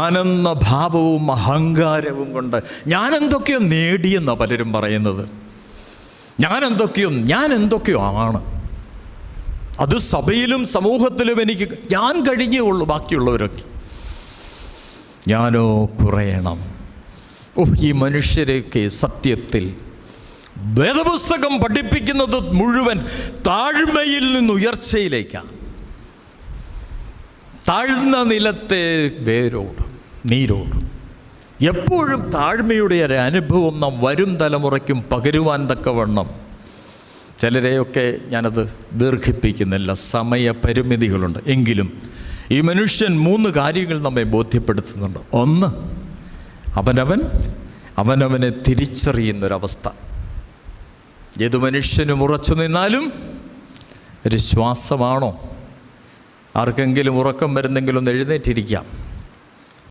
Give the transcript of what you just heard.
ഞാനെന്ന ഭാവവും അഹങ്കാരവും കൊണ്ട് ഞാൻ എന്തൊക്കെയോ നേടിയെന്നാണ് പലരും പറയുന്നത്. ഞാൻ എന്തൊക്കെയോ ആണ്. അത് സഭയിലും സമൂഹത്തിലും എനിക്ക് ഞാൻ കഴിഞ്ഞേ ഉള്ളൂ, ബാക്കിയുള്ളവരൊക്കെ. ഞാനോ കുറയണം. ഈ മനുഷ്യരെയൊക്കെ സത്യത്തിൽ വേദപുസ്തകം പഠിപ്പിക്കുന്നത് മുഴുവൻ താഴ്മയിൽ നിന്ന് ഉയർച്ചയിലേക്കാണ്. താഴ്ന്ന നിലത്തെ വേരോടും നീരോടും. എപ്പോഴും താഴ്മയുടെ ഒരു അനുഭവം നാം വരും തലമുറയ്ക്കും പകരുവാൻ തക്കവണ്ണം. ചിലരെയൊക്കെ ഞാനത് ദീർഘിപ്പിക്കുന്നില്ല, സമയപരിമിതികളുണ്ട്. എങ്കിലും ഈ മനുഷ്യൻ 3 കാര്യങ്ങൾ നമ്മെ ബോധ്യപ്പെടുത്തുന്നുണ്ട്. ഒന്ന്, അവനവനെ തിരിച്ചറിയുന്നൊരവസ്ഥ. ഏതു മനുഷ്യനും ഉറച്ചു നിന്നാലും ഒരു ശ്വാസമാണോ? ആർക്കെങ്കിലും ഉറക്കം വരുന്നെങ്കിലും ഒന്ന് എഴുന്നേറ്റിരിക്കാം.